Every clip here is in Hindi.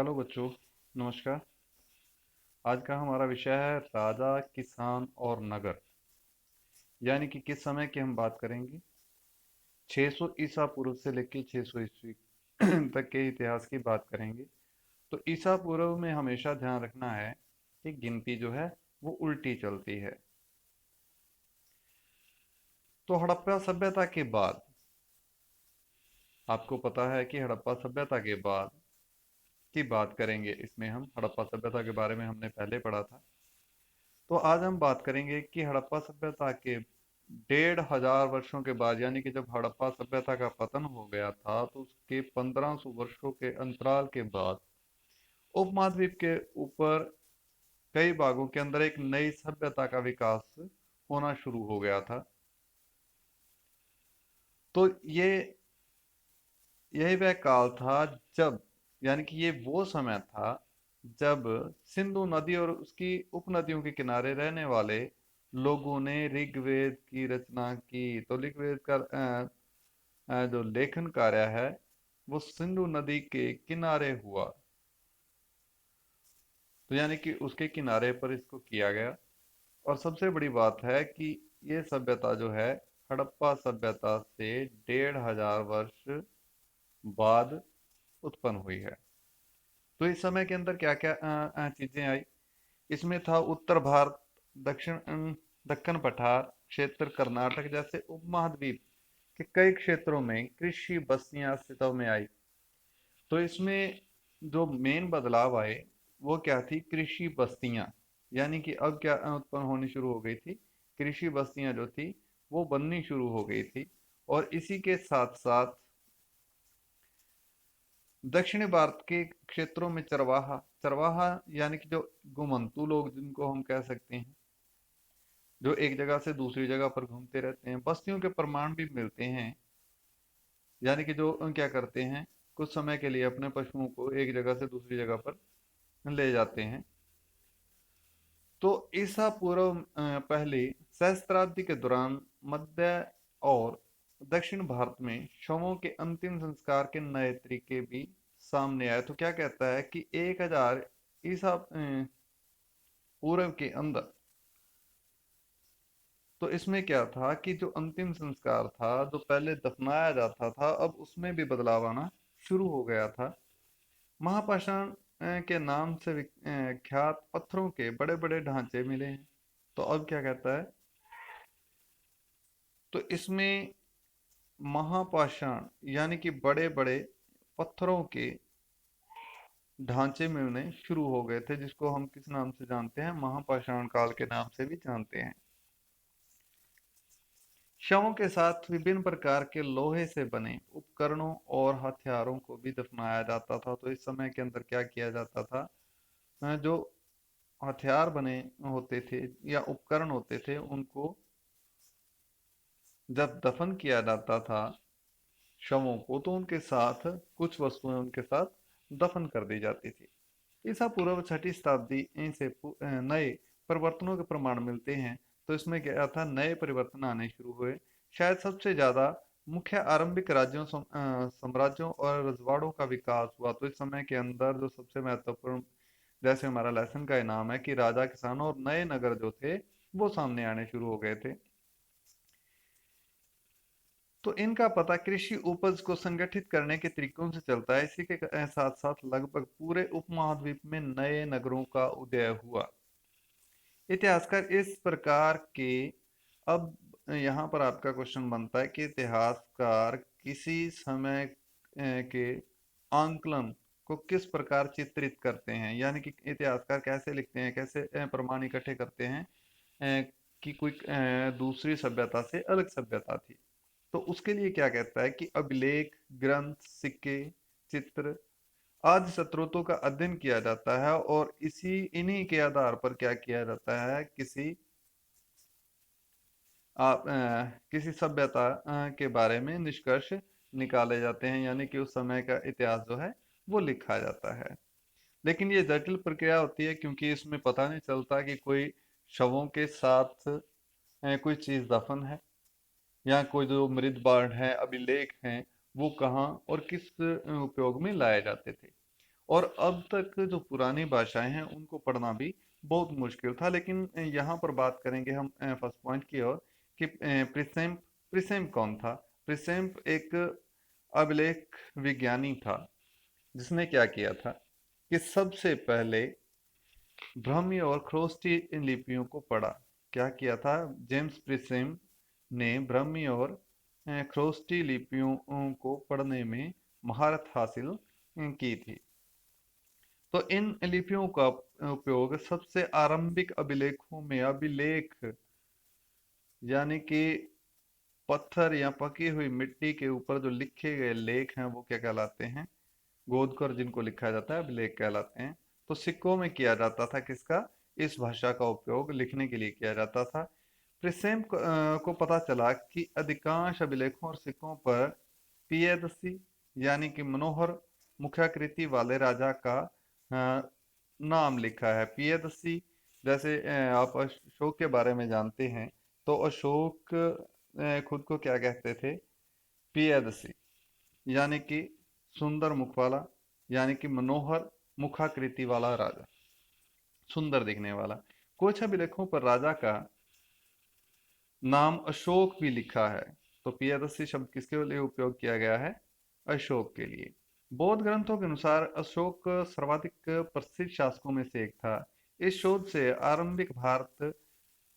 हेलो बच्चों। नमस्कार। आज का हमारा विषय है राजा, किसान और नगर। यानी कि किस समय की हम बात करेंगे। 600 ईसा पूर्व से लेकर 600 ईस्वी तक के इतिहास की बात करेंगे। तो ईसा पूर्व में हमेशा ध्यान रखना है कि गिनती जो है वो उल्टी चलती है। तो हड़प्पा सभ्यता के बाद, आपको पता है कि हड़प्पा सभ्यता के बाद की बात करेंगे। इसमें हम हड़प्पा सभ्यता के बारे में हमने पहले पढ़ा था। तो आज हम बात करेंगे कि हड़प्पा सभ्यता के 1500 वर्षों के बाद, यानी कि जब हड़प्पा सभ्यता का पतन हो गया था तो उसके 1500 वर्षों के अंतराल के बाद उपमहाद्वीप के ऊपर कई भागों के अंदर एक नई सभ्यता का विकास होना शुरू हो गया था। तो यही वह काल था जब, यानी कि ये वो समय था जब सिंधु नदी और उसकी उपनदियों के किनारे रहने वाले लोगों ने ऋग्वेद की रचना की। तो ऋग्वेद का जो लेखन कार्य है वो सिंधु नदी के किनारे हुआ। तो यानी कि उसके किनारे पर इसको किया गया। और सबसे बड़ी बात है कि ये सभ्यता जो है हड़प्पा सभ्यता से 1500 वर्ष बाद उत्पन्न हुई है। तो इस समय के अंदर क्या क्या चीजें आई। इसमें था उत्तर भारत, दक्षिण पठार क्षेत्र, कर्नाटक जैसे उपमहाद्वीप के कई क्षेत्रों में कृषि बस्तियां अस्तित्व में आई। तो इसमें जो मेन बदलाव आए वो क्या थी, कृषि बस्तियां। यानी कि अब क्या उत्पन्न होनी शुरू हो गई थी, कृषि बस्तियां जो थी वो बननी शुरू हो गई थी। और इसी के साथ साथ दक्षिणी भारत के क्षेत्रों में चरवाहा चरवाहा यानी कि जो घुमंतू लोग जिनको हम कह सकते हैं, जो एक जगह से दूसरी जगह पर घूमते रहते हैं, बस्तियों के प्रमाण भी मिलते हैं। यानी कि जो क्या करते हैं, कुछ समय के लिए अपने पशुओं को एक जगह से दूसरी जगह पर ले जाते हैं। तो ईसा पूर्व पहली सहस्त्राब्दी के दौरान मध्य और दक्षिण भारत में शवों के अंतिम संस्कार के नए तरीके भी सामने आए। तो क्या कहता है कि 1000 ईसा पूर्व के अंदर, तो इसमें क्या था कि जो अंतिम संस्कार था, जो पहले दफनाया जाता था, अब उसमें भी बदलाव आना शुरू हो गया था। महापाषाण के नाम से ख्यात पत्थरों के बड़े बड़े ढांचे मिले हैं। तो अब क्या कहता है, तो इसमें महापाषाण यानी कि बड़े बड़े पत्थरों के ढांचे मिलने शुरू हो गए थे, जिसको हम किस नाम से जानते हैं, महापाषाण काल के नाम से भी जानते हैं। शवों के साथ विभिन्न प्रकार के लोहे से बने उपकरणों और हथियारों को भी दफनाया जाता था। तो इस समय के अंदर क्या किया जाता था, जो हथियार बने होते थे या उपकरण होते थे, उनको जब दफन किया जाता था शवों को, तो उनके साथ कुछ वस्तुएं उनके साथ दफन कर दी जाती थी। ईसा पूर्व छठी शताब्दी से नए परिवर्तनों के प्रमाण मिलते हैं। तो इसमें क्या था, नए परिवर्तन आने शुरू हुए। शायद सबसे ज्यादा मुख्य आरंभिक साम्राज्यों और रजवाड़ों का विकास हुआ। तो इस समय के अंदर जो सबसे महत्वपूर्ण, जैसे हमारा लेसन का इनाम है कि राजा, किसान और नए नगर जो थे वो सामने आने शुरू हो गए थे। तो इनका पता कृषि उपज को संगठित करने के तरीकों से चलता है। इसी के साथ साथ लगभग पूरे उपमहाद्वीप में नए नगरों का उदय हुआ। इतिहासकार इस प्रकार के, अब यहाँ पर आपका क्वेश्चन बनता है कि इतिहासकार किसी समय के आंकलन को किस प्रकार चित्रित करते हैं। यानी कि इतिहासकार कैसे लिखते हैं, कैसे प्रमाण इकट्ठे करते हैं कि कोई दूसरी सभ्यता से अलग सभ्यता थी। तो उसके लिए क्या कहता है कि अभिलेख, ग्रंथ, सिक्के, चित्र आदि स्रोतों का अध्ययन किया जाता है और इन्हीं के आधार पर क्या किया जाता है, किसी सभ्यता के बारे में निष्कर्ष निकाले जाते हैं। यानी कि उस समय का इतिहास जो है वो लिखा जाता है। लेकिन ये जटिल प्रक्रिया होती है, क्योंकि इसमें पता नहीं चलता कि कोई शवों के साथ कोई चीज दफन है, या कोई जो मृत बाण है, अभिलेख हैं, वो कहाँ और किस उपयोग में लाए जाते थे। और अब तक जो पुरानी भाषाएं हैं उनको पढ़ना भी बहुत मुश्किल था। लेकिन यहाँ पर बात करेंगे हम फर्स्ट पॉइंट की ओर कि प्रिसेम्प प्रिसेम्प कौन था। प्रिसेम्प एक अभिलेख विज्ञानी था जिसने क्या किया था कि सबसे पहले ब्राह्मी और ख्रोस्टी इन लिपियों को पढ़ा। क्या किया था? जेम्स प्रिसेम ने ब्राह्मी और ख्रोस्टी लिपियों को पढ़ने में महारत हासिल की थी। तो इन लिपियों का उपयोग सबसे आरंभिक अभिलेखों में अभिलेख यानी कि पत्थर या पकी हुई मिट्टी के ऊपर जो लिखे गए लेख हैं वो क्या कहलाते हैं? गोद कर जिनको लिखा जाता है अभिलेख कहलाते हैं। तो सिक्कों में किया जाता था किसका? इस भाषा का उपयोग लिखने के लिए किया जाता था। प्रिसेम को पता चला कि अधिकांश अभिलेखों और सिक्कों पर पियदसी यानी कि मनोहर मुखाकृति वाले राजा का नाम लिखा है। पियदसी जैसे आप अशोक के बारे में जानते हैं तो अशोक खुद को क्या कहते थे? पियदसी यानी कि सुंदर मुख वाला, यानी कि मनोहर मुखाकृति वाला राजा, सुंदर दिखने वाला। कुछ अभिलेखों पर राजा का नाम अशोक भी लिखा है। तो पियादसी शब्द किसके लिए उपयोग किया गया है? अशोक के लिए। बौद्ध ग्रंथों के अनुसार अशोक सर्वाधिक प्रसिद्ध शासकों में से एक था। इस शोध से आरंभिक भारत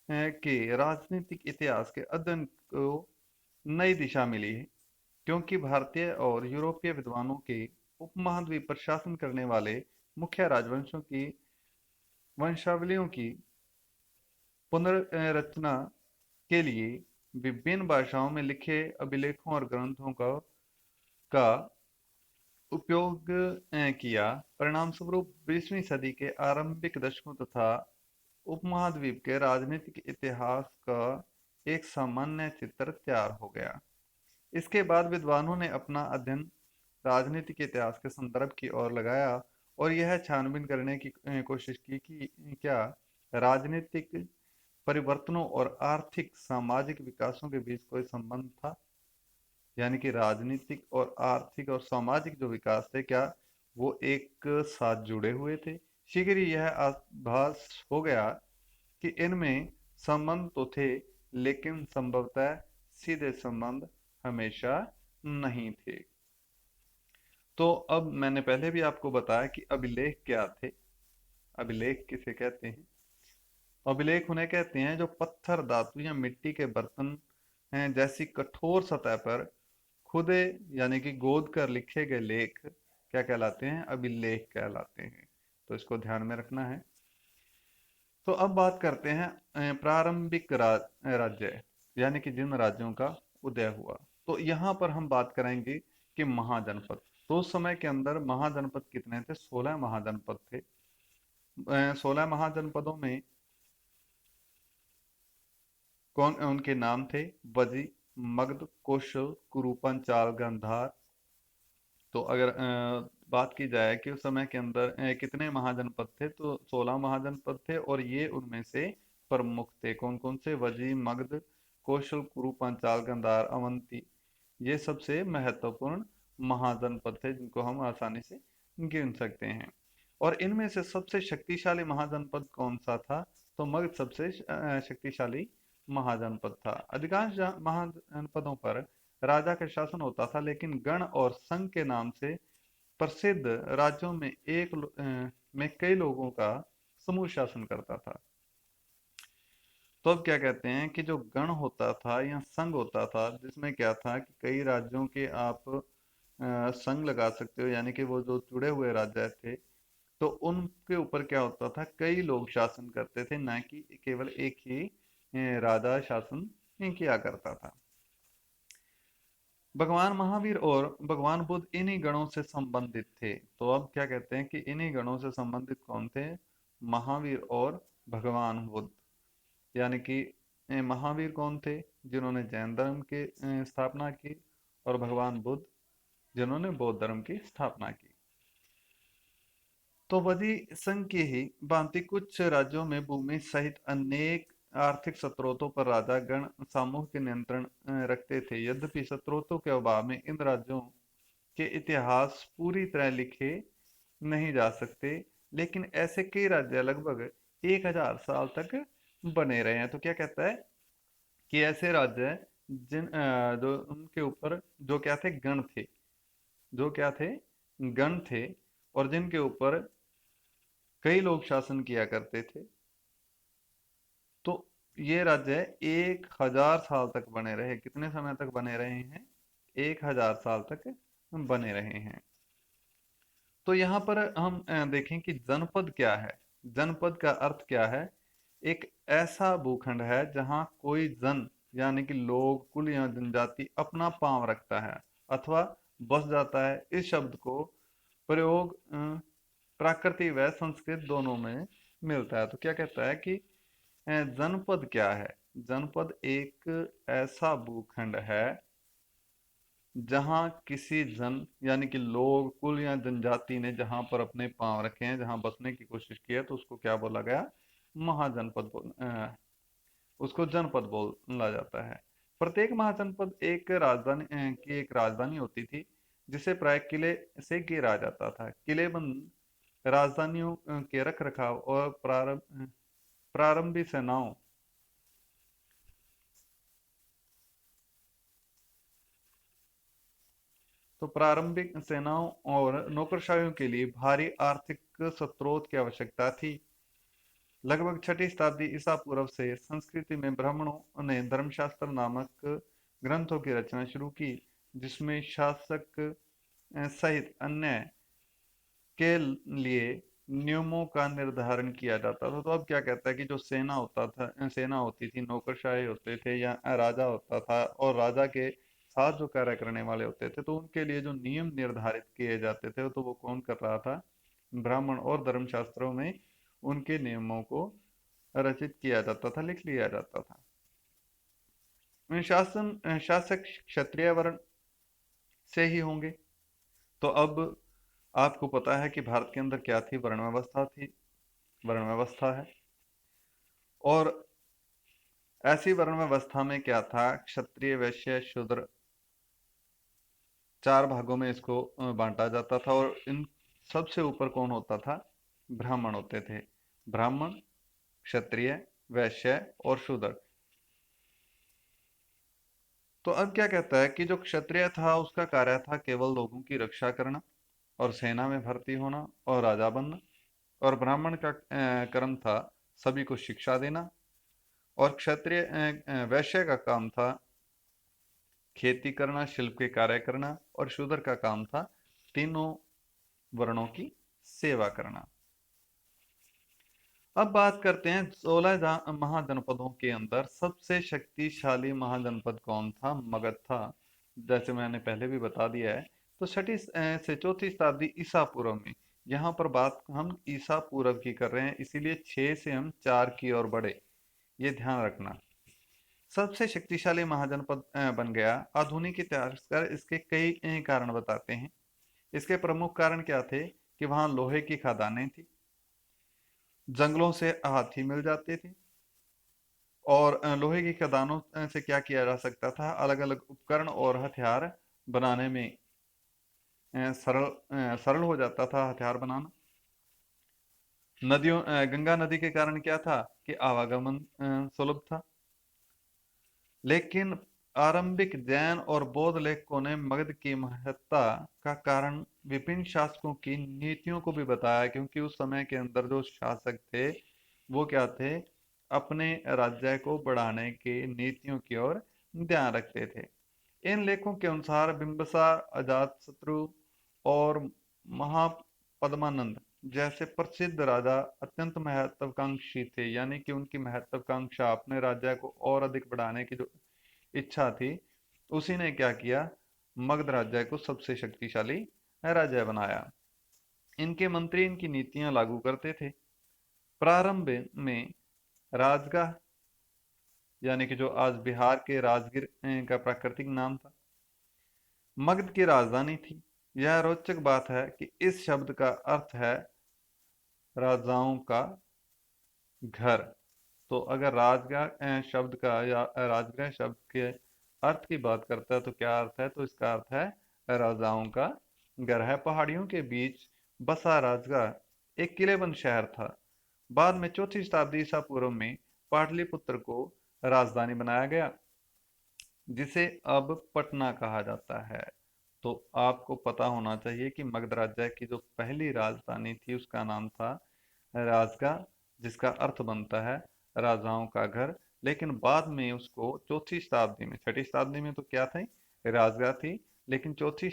के राजनीतिक इतिहास के अध्ययन को नई दिशा मिली है, क्योंकि भारतीय और यूरोपीय विद्वानों के उपमहाद्वीप पर शासन करने वाले मुख्य राजवंशों की वंशावलियों की पुनर्रचना के लिए विभिन्न भाषाओं में लिखे अभिलेखों और ग्रंथों का उपयोग किया। परिणाम स्वरूप 20वीं सदी के आरंभिक दशकों तथा उपमहाद्वीप के राजनीतिक इतिहास का एक सामान्य चित्र तैयार हो गया। इसके बाद विद्वानों ने अपना अध्ययन राजनीतिक इतिहास के संदर्भ की ओर लगाया और यह छानबीन करने की कोशिश की कि क्या राजनीतिक परिवर्तनों और आर्थिक सामाजिक विकासों के बीच कोई संबंध था। यानी कि राजनीतिक और आर्थिक और सामाजिक जो विकास थे क्या वो एक साथ जुड़े हुए थे। शीघ्र ही यह आभास हो गया कि इनमें संबंध तो थे, लेकिन संभवतः सीधे संबंध हमेशा नहीं थे। तो अब मैंने पहले भी आपको बताया कि अभिलेख क्या थे। अभिलेख किसे कहते हैं? अभिलेख उन्हें कहते हैं जो पत्थर, धातु या मिट्टी के बर्तन हैं जैसी कठोर सतह पर खुदे यानी कि गोद कर लिखे गए लेख क्या कहलाते हैं? अभिलेख कहलाते हैं। तो इसको ध्यान में रखना है। तो अब बात करते हैं प्रारंभिक राज्य यानी कि जिन राज्यों का उदय हुआ। तो यहाँ पर हम बात करेंगे कि महाजनपद। तो उस समय के अंदर महाजनपद कितने थे? 16 महाजनपद थे। 16 महाजनपदों में कौन उनके नाम थे? वजी, मगध, कौशल, कुरुपन, चाल, गांधार। तो अगर बात की जाए कि उस समय के अंदर कितने महाजनपद थे तो 16 महाजनपद थे और ये उनमें से प्रमुख थे। कौन कौन से? वजी, मगध, कौशल, कुरु, पांचाल, गंधार, अवंती। ये सबसे महत्वपूर्ण महाजनपद थे जिनको हम आसानी से गिन सकते हैं। और इनमें से सबसे शक्तिशाली महाजनपद कौन सा था? तो मगध सबसे शक्तिशाली महाजनपद था। अधिकांश महाजनपदों पर राजा का शासन होता था, लेकिन गण और संघ के नाम से प्रसिद्ध राज्यों में में कई लोगों का समूह शासन करता था। तो अब क्या कहते हैं कि जो गण होता था या संघ होता था, जिसमें क्या था कि कई राज्यों के आप संघ लगा सकते हो, यानी कि वो जो जुड़े हुए राज्य थे तो उनके ऊपर क्या होता था? कई लोग शासन करते थे, ना कि केवल एक ही राजा शासन किया करता था। भगवान महावीर और भगवान बुद्ध इन्हीं गणों से संबंधित थे। तो अब क्या कहते हैं कि इन्हीं गणों से संबंधित कौन थे? महावीर और भगवान बुद्ध। यानी कि महावीर कौन थे? जिन्होंने जैन धर्म की स्थापना की, और भगवान बुद्ध जिन्होंने बौद्ध धर्म की स्थापना की। तो वही संघ की ही भांति कुछ राज्यों में भूमि सहित अनेक आर्थिक स्रोतों पर राजा गण समूह के नियंत्रण रखते थे। यद्यपि स्रोतों के अभाव में इन राज्यों के इतिहास पूरी तरह लिखे नहीं जा सकते। लेकिन ऐसे कई राज्य लगभग 1000 साल तक बने रहे हैं। तो क्या कहता है कि ऐसे राज्य हैं जो उनके ऊपर जो क्या थे, गण थे, जो क्या थे, गण थे, और जिनके ऊपर कई लोग शासन किया करते थे। तो ये राज्य 1000 साल तक बने रहे। कितने समय तक बने रहे हैं? 1000 साल तक बने रहे हैं। तो यहाँ पर हम देखें कि जनपद क्या है। जनपद का अर्थ क्या है? एक ऐसा भूखंड है जहाँ कोई जन यानी कि लोग, कुल या जनजाति अपना पांव रखता है अथवा बस जाता है। इस शब्द को प्रयोग प्राकृतिक व संस्कृत दोनों में मिलता है। तो क्या कहता है कि जनपद क्या है? जनपद एक ऐसा भूखंड है जहां किसी जन यानी कि लोग, कुल या जनजाति ने जहां पर अपने पांव रखे हैं, जहां बसने की कोशिश की है, तो उसको क्या बोला गया? महाजनपद उसको जनपद बोला जाता है। प्रत्येक महाजनपद एक राजधानी की एक राजधानी होती थी, जिसे प्राय किले से घेरा जाता था। किलेबंद राजधानियों के रख रखाव और प्रारंभिक सेनाओं तो प्रारंभिक सेनाओं और नौकरशाहियों के लिए भारी आर्थिक स्रोत की आवश्यकता थी। लगभग छठी शताब्दी ईसा पूर्व से संस्कृति में ब्राह्मणों ने धर्मशास्त्र नामक ग्रंथों की रचना शुरू की, जिसमें शासक सहित अन्य के लिए नियमों का निर्धारण किया जाता था। तो अब क्या कहता है कि जो सेना होता था, सेना होती थी, नौकरशाही होते थे या राजा होता था, और राजा के साथ जो कार्य करने वाले होते थे, तो उनके लिए जो नियम निर्धारित किए जाते थे, तो वो कौन कर रहा था? ब्राह्मण। और धर्मशास्त्रों में उनके नियमों को रचित किया जाता था, लिख लिया जाता था। शासक क्षत्रिय वर्ण से ही होंगे। तो अब आपको पता है कि भारत के अंदर क्या थी? वर्ण व्यवस्था थी, वर्ण व्यवस्था है। और ऐसी वर्ण व्यवस्था में क्या था? क्षत्रिय, वैश्य, शूद्र, चार भागों में इसको बांटा जाता था। और इन सबसे ऊपर कौन होता था? ब्राह्मण होते थे। ब्राह्मण, क्षत्रिय, वैश्य और शूद्र। तो अब क्या कहता है कि जो क्षत्रिय था उसका कार्य था केवल लोगों की रक्षा करना और सेना में भर्ती होना और राजा बनना। और ब्राह्मण का कर्म था सभी को शिक्षा देना। और क्षत्रिय वैश्य का काम था खेती करना, शिल्प के कार्य करना। और शूद्र का काम था तीनों वर्णों की सेवा करना। अब बात करते हैं 16 महाजनपदों के अंदर सबसे शक्तिशाली महाजनपद कौन था? मगध था। जैसे मैंने पहले भी बता दिया है। तो छठी से चौथी शताब्दी ईसा पूर्व में, यहाँ पर बात हम ईसा पूर्व की कर रहे हैं, इसीलिए 6 से हम 4 की ओर बढ़े, ये ध्यान रखना। सबसे शक्तिशाली महाजनपद बन गया। आधुनिक इतिहासकार इसके कई कारण बताते हैं। इसके प्रमुख कारण क्या थे? कि वहां लोहे की खदानें थी, जंगलों से हाथी मिल जाते थे, और लोहे की खदानों से क्या किया जा सकता था? अलग अलग उपकरण और हथियार बनाने में सरल हो जाता था हथियार बनाना। नदियों गंगा नदी के कारण क्या था? कि आवागमन सुलभ था। लेकिन आरंभिक जैन और बौद्ध लेखकों ने मगध की महत्ता का कारण विभिन्न शासकों की नीतियों को भी बताया, क्योंकि उस समय के अंदर जो शासक थे वो क्या थे? अपने राज्य को बढ़ाने की नीतियों की ओर ध्यान रखते थे। इन लेखों के अनुसार बिंबिसार, अजातशत्रु और महापद्मानंद जैसे प्रसिद्ध राजा अत्यंत महत्वाकांक्षी थे, यानी कि उनकी महत्वाकांक्षा, अपने राज्य को और अधिक बढ़ाने की जो इच्छा थी, उसी ने क्या किया? मगध राज्य को सबसे शक्तिशाली राज्य बनाया। इनके मंत्री इनकी नीतियां लागू करते थे। प्रारंभ में राजगाह, यानी कि जो आज बिहार के राजगीर का प्राकृतिक नाम था, मगध की राजधानी थी। यह रोचक बात है कि इस शब्द का अर्थ है राजाओं का घर। तो अगर राजगाह शब्द का या राजगृह शब्द के अर्थ की बात करता है तो क्या अर्थ है? तो इसका अर्थ है राजाओं का घर है। पहाड़ियों के बीच बसा राजगाह एक किलेबंद शहर था। बाद में चौथी शताब्दी ईसा पूर्व में पाटलिपुत्र को राजधानी बनाया गया, जिसे अब पटना कहा जाता है। तो आपको पता होना चाहिए कि मगध राज्य की जो पहली राजधानी थी उसका नाम था राजगाह, जिसका अर्थ बनता है राजाओं का घर। लेकिन बाद में उसको चौथी शताब्दी में, छठी शताब्दी में तो क्या थी, राजगाह थी, लेकिन चौथी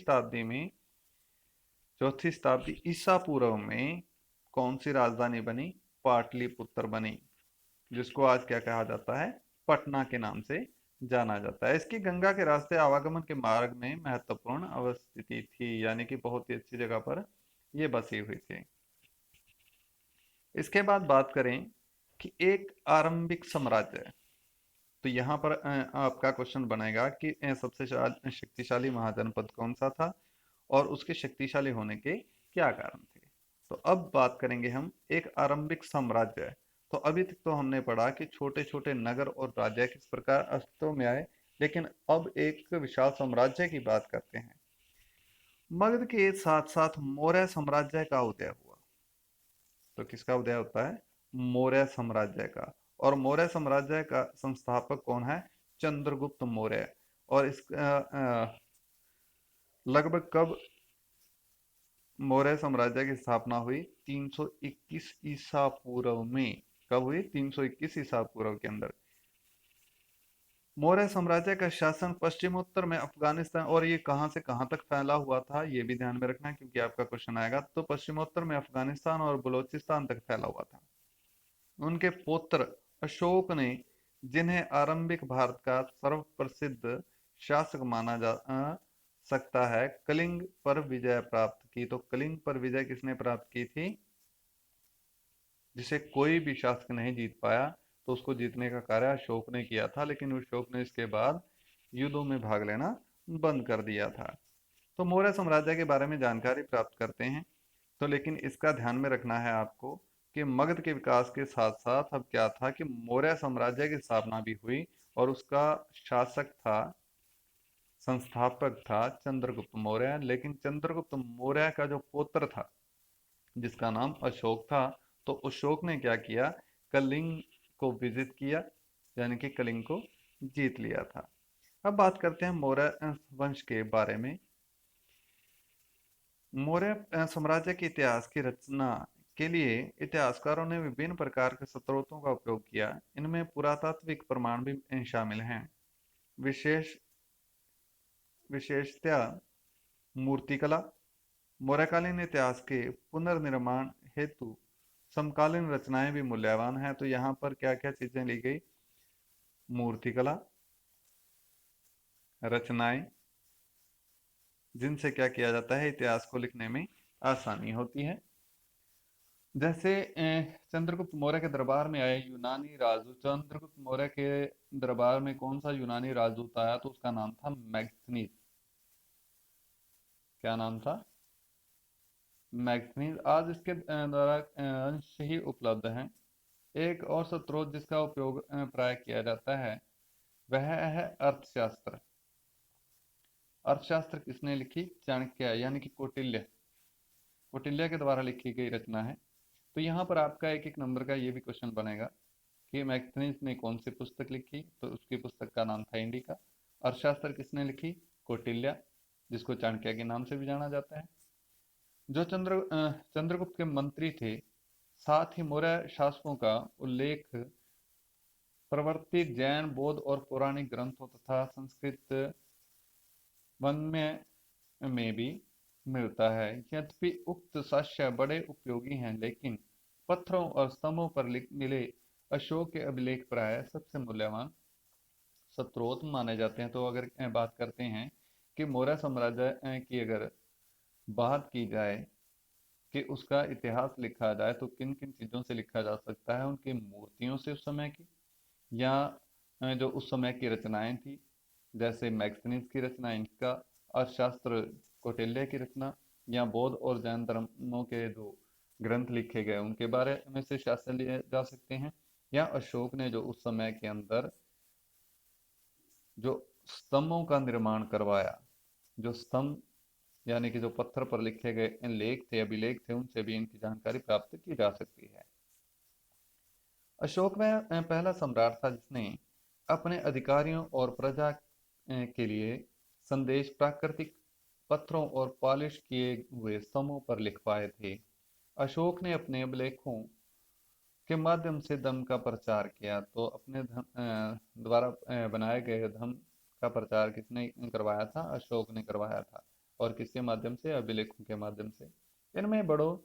शताब्दी ईसा पूर्व में कौन सी राजधानी बनी, पाटलिपुत्र बनी, जिसको आज क्या कहा जाता है, पटना के नाम से जाना जाता है। इसकी गंगा के रास्ते आवागमन के मार्ग में महत्वपूर्ण अवस्थिति थी, यानी कि बहुत ही अच्छी जगह पर यह बसी हुई थी। इसके बाद बात करें कि एक आरंभिक साम्राज्य, तो यहाँ पर आपका क्वेश्चन बनेगा कि सबसे शक्तिशाली महाजनपद कौन सा था और उसके शक्तिशाली होने के क्या कारण थे। तो अब बात करेंगे हम एक आरंभिक साम्राज्य। तो अभी तक तो हमने पढ़ा कि छोटे छोटे नगर और राज्य किस प्रकार अस्तित्व में आए, लेकिन अब एक विशाल साम्राज्य की बात करते हैं। मगध के साथ साथ मौर्य साम्राज्य का उदय हुआ। तो किसका उदय होता है, मौर्य साम्राज्य का। और मौर्य साम्राज्य का संस्थापक कौन है, चंद्रगुप्त मौर्य। और इस लगभग कब मौर्य साम्राज्य की स्थापना हुई, 321 ईसा पूर्व में। कब हुई, 321 ईसा पूर्व के अंदर। मौर्य साम्राज्य का शासन पश्चिमोत्तर में अफगानिस्तान, और ये कहां से कहां तक फैला हुआ था ये भी ध्यान में रखना क्योंकि आपका क्वेश्चन आएगा। तो पश्चिमोत्तर में अफगानिस्तान और बलूचिस्तान तक फैला हुआ था। उनके पुत्र अशोक ने, जिन्हें आरंभिक भारत का सर्वप्रसिद्ध शासक माना जा सकता है, कलिंग पर विजय प्राप्त की। तो कलिंग पर विजय किसने प्राप्त की थी, जिसे कोई भी शासक नहीं जीत पाया, तो उसको जीतने का कार्य अशोक ने किया था। लेकिन अशोक ने इसके बाद युद्धों में भाग लेना बंद कर दिया था। तो मौर्य साम्राज्य के बारे में जानकारी प्राप्त करते हैं। तो लेकिन इसका ध्यान में रखना है आपको कि मगध के विकास के साथ साथ अब क्या था कि मौर्य साम्राज्य की स्थापना भी हुई, और उसका शासक था, संस्थापक था चंद्रगुप्त मौर्य। लेकिन चंद्रगुप्त मौर्य का जो पुत्र था, जिसका नाम अशोक था, तो अशोक ने क्या किया, कलिंग को विजिट किया, यानी कि कलिंग को जीत लिया था। अब बात करते हैं मौर्य वंश के बारे में। मौर्य साम्राज्य के इतिहास की रचना के लिए इतिहासकारों ने विभिन्न प्रकार के स्रोतों का उपयोग किया। इनमें पुरातात्विक प्रमाण भी शामिल हैं। विशेष विशेषतया मूर्तिकला। मौर्यकालीन इतिहास के पुनर्निर्माण हेतु समकालीन रचनाएं भी मूल्यवान हैं। तो यहाँ पर क्या क्या चीजें ली गई, मूर्तिकला, रचनाएं, जिनसे क्या किया जाता है, इतिहास को लिखने में आसानी होती है। जैसे चंद्रगुप्त मौर्य के दरबार में आए यूनानी राजदूत, चंद्रगुप्त मौर्य के दरबार में कौन सा यूनानी राजदूत आया, तो उसका नाम था मैग्थनीज। क्या नाम था, मैग्थनीज। आज इसके द्वारा अंश ही उपलब्ध हैं। एक और स्रोत जिसका उपयोग प्राय किया जाता है वह है अर्थशास्त्र। अर्थशास्त्र किसने लिखी, चाणक्य यानी कि कौटिल्य, कौटिल्य के द्वारा लिखी गई रचना है। तो यहाँ पर आपका एक एक नंबर का ये भी क्वेश्चन बनेगा कि मैग्थनीज ने कौन सी पुस्तक लिखी, तो उसकी पुस्तक का नाम था इंडिका। अर्थशास्त्र किसने लिखी, कौटिल्य, जिसको चाणक्य के नाम से भी जाना जाता है। जो चंद्रगुप्त के मंत्री थे, साथ ही मौर्य शासकों का उल्लेख प्रवर्तित जैन, बौद्ध और पौराणिक ग्रंथों तथा संस्कृत वन्य में भी मिलता है। यद्यपि उक्त साक्ष्य बड़े उपयोगी हैं, लेकिन पत्थरों और स्तंभों पर मिले अशोक के अभिलेख प्राय सबसे मूल्यवान स्रोत माने जाते हैं। तो अगर बात करते हैं कि मौर्य साम्राज्य की अगर बात की जाए कि उसका इतिहास लिखा जाए, तो किन किन चीज़ों से लिखा जा सकता है, उनकी मूर्तियों से उस समय की, या जो उस समय की रचनाएं थी, जैसे मैग्थनीज की रचना, इनका अर्थशास्त्र कौटिल्य की रचना, या बौद्ध और जैन धर्मों के जो ग्रंथ लिखे गए उनके बारे में से शासन लिए जा सकते हैं, या अशोक ने जो उस समय के अंदर जो स्तंभों का निर्माण करवाया, जो स्तंभ यानी कि जो पत्थर पर लिखे गए लेख थे, अभिलेख थे, उनसे भी इनकी जानकारी प्राप्त की जा सकती है। अशोक में पहला सम्राट था जिसने अपने अधिकारियों और प्रजा के लिए संदेश प्राकृतिक पत्थरों और पॉलिश किए हुए स्तंभों पर लिखवाए थे। अशोक ने अपने अभिलेखों के माध्यम से धर्म का प्रचार किया। तो अपने द्वारा बनाए गए धर्म का प्रचार किसने करवाया था? अशोक ने करवाया था। और किसके माध्यम से? अभिलेखों के माध्यम से। इनमें बड़ों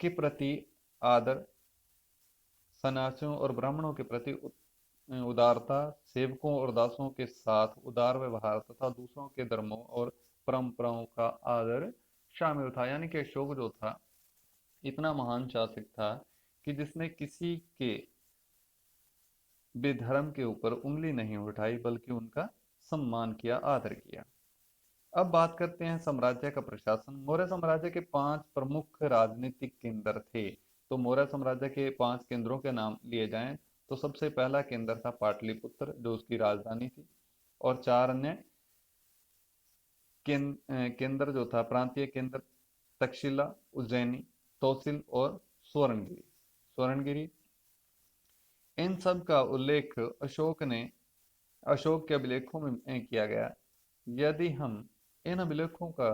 के प्रति आदर, सन्यासियों और ब्राह्मणों के प्रति उदारता, सेवकों और दासों के साथ उदार व्यवहार तथा दूसरों के धर्मों और परंपराओं का आदर शामिल था। यानी कि अशोक जो था इतना महान शासक था कि जिसने किसी के बेधर्म के ऊपर उंगली नहीं उठाई, बल्कि उनका सम्मान किया, आदर किया। अब बात करते हैं साम्राज्य का प्रशासन। मौर्य साम्राज्य के 5 प्रमुख राजनीतिक केंद्र थे। तो मौर्य साम्राज्य के 5 केंद्रों के नाम लिए जाएं तो सबसे पहला केंद्र था पाटलिपुत्र, जो उसकी राजधानी थी। और 4 अन्य केंद्र जो था, प्रांतीय केंद्र, तक्षशिला, उज्जैनी, तौसिल और स्वर्णगिरी। स्वर्णगिरी इन सब का उल्लेख अशोक के अभिलेखों में किया गया। यदि हम इन अभिलेखों का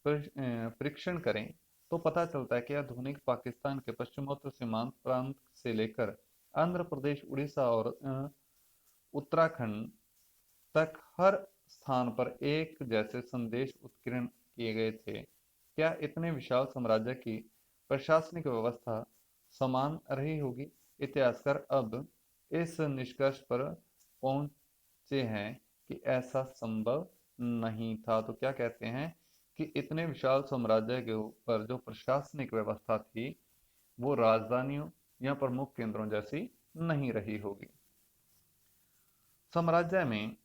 परीक्षण करें तो पता चलता है कि आधुनिक पाकिस्तान के पश्चिमोत्तर सीमांत प्रांत से लेकर आंध्र प्रदेश, उड़ीसा और उत्तराखंड तक हर स्थान पर एक जैसे संदेश उत्कीर्ण किए गए थे। क्या इतने विशाल साम्राज्य की प्रशासनिक व्यवस्था समान रही होगी? इतिहासकार अब इस निष्कर्ष पर पहुंचे हैं कि ऐसा संभव नहीं था। तो क्या कहते हैं कि इतने विशाल साम्राज्य के ऊपर जो प्रशासनिक व्यवस्था थी वो राजधानियों या प्रमुख केंद्रों जैसी नहीं रही होगी। साम्राज्य में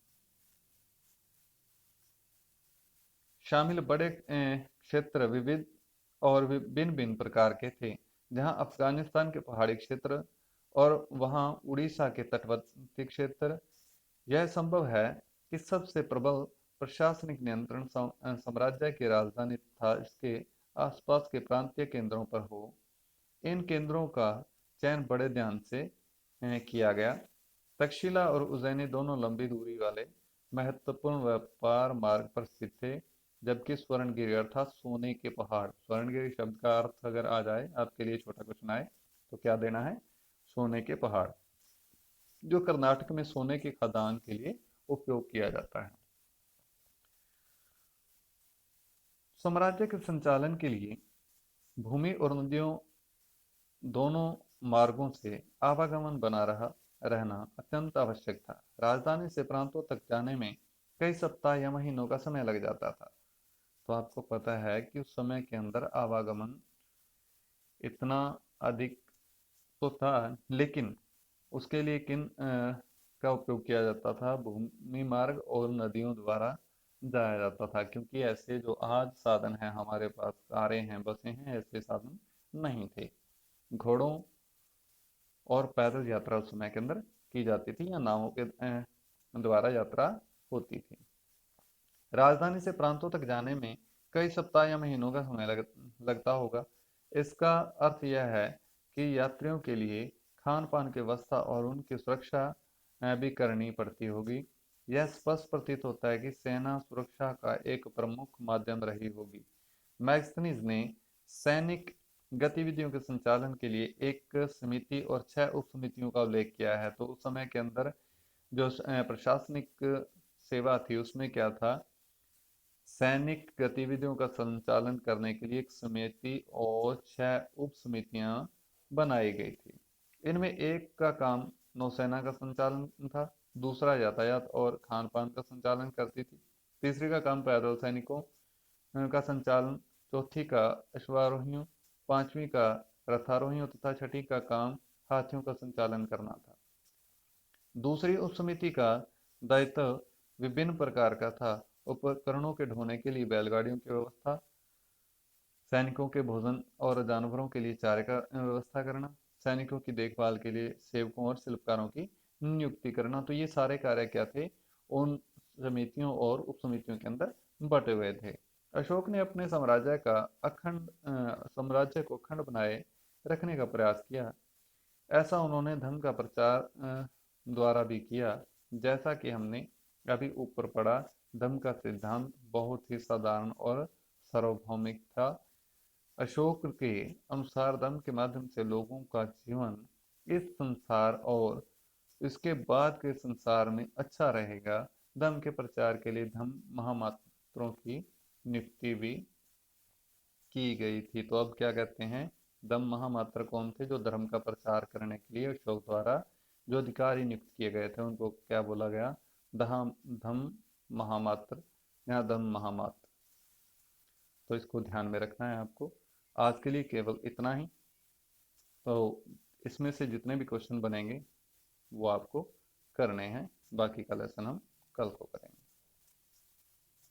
शामिल बड़े क्षेत्र विविध और भिन्न भिन्न प्रकार के थे। जहां अफगानिस्तान के पहाड़ी क्षेत्र और वहां उड़ीसा के तटवर्ती क्षेत्र। यह संभव है कि सबसे प्रबल प्रशासनिक नियंत्रण साम्राज्य की राजधानी तथा इसके आसपास के प्रांतीय केंद्रों पर हो। इन केंद्रों का चयन बड़े ध्यान से किया गया। तक्षशिला और उज्जैनी दोनों लंबी दूरी वाले महत्वपूर्ण व्यापार मार्ग पर स्थित थे, जबकि स्वर्णगिरी अर्थात सोने के पहाड़, स्वर्णगिरी शब्द का अर्थ अगर आ जाए आपके लिए, छोटा क्वेश्चन आए तो क्या देना है? सोने के पहाड़, जो कर्नाटक में सोने की खदान के लिए उपयोग किया जाता है। साम्राज्य के संचालन के लिए भूमि और नदियों दोनों मार्गों से आवागमन बना रहना अत्यंत आवश्यक था। राजधानी से प्रांतों तक जाने में कई सप्ताह या महीनों का समय लग जाता था। तो आपको पता है कि उस समय के अंदर आवागमन इतना अधिक तो था, लेकिन उसके लिए किन का उपयोग किया जाता था? भूमि मार्ग और नदियों द्वारा जाया जाता था, क्योंकि ऐसे जो आज साधन हैं हमारे पास, कारें हैं, बसें हैं, ऐसे साधन नहीं थे। घोड़ों और पैदल यात्रा उस समय के अंदर की जाती थी या नावों के द्वारा यात्रा होती थी। राजधानी से प्रांतों तक जाने में कई सप्ताह या महीनों का समय लगता होगा। इसका अर्थ यह है कि यात्रियों के लिए खान पान की व्यवस्था और उनकी सुरक्षा भी करनी पड़ती होगी। यह स्पष्ट प्रतीत होता है कि सेना सुरक्षा का एक प्रमुख माध्यम रही होगी। मैग्स्थनीज ने सैनिक गतिविधियों के संचालन के लिए एक समिति और 6 उप समितियों का उल्लेख किया है। तो उस समय के अंदर जो प्रशासनिक सेवा थी उसमें क्या था? सैनिक गतिविधियों का संचालन करने के लिए एक समिति और 6 उप समितियां बनाई गई थी। इनमें एक का काम नौसेना का संचालन था, दूसरा यातायात और खान पान का संचालन करती थी, तीसरी का काम पैदल सैनिकों का संचालन, चौथी का अश्वारोहियों, पांचवी का रथारोहियों तथा छठी का काम हाथियों का संचालन करना था। दूसरी उपसमिति का दायित्व विभिन्न प्रकार का था। उपकरणों के ढोने के लिए बैलगाड़ियों की व्यवस्था, सैनिकों के भोजन और जानवरों के लिए चारे का व्यवस्था करना, सैनिकों की देखभाल के लिए सेवकों और शिल्पकारों की नियुक्ति करना। तो ये सारे कार्य क्या थे? उन समितियों और उप समितियों के अंदर बटे हुए थे। अशोक ने अपने साम्राज्य को अखंड बनाए रखने का प्रयास किया। ऐसा उन्होंने धर्म का प्रचार द्वारा भी किया। जैसा कि हमने अभी ऊपर पढ़ा, धर्म का सिद्धांत बहुत ही साधारण और सार्वभौमिक था। अशोक के अनुसार धर्म के माध्यम से लोगों का जीवन इस संसार और इसके बाद के संसार में अच्छा रहेगा। धर्म के प्रचार के लिए धर्म महामात्रों की नियुक्ति भी की गई थी। तो अब क्या कहते हैं, धम्म महामात्र कौन थे? जो धर्म का प्रचार करने के लिए अशोक द्वारा जो अधिकारी नियुक्त किए गए थे उनको क्या बोला गया? धम्म महामात्र या धम्म महामात्र। तो इसको ध्यान में रखना है आपको। आज के लिए केवल इतना ही। तो इसमें से जितने भी क्वेश्चन बनेंगे वो आपको करने हैं। बाकी का लेसन हम कल को करेंगे।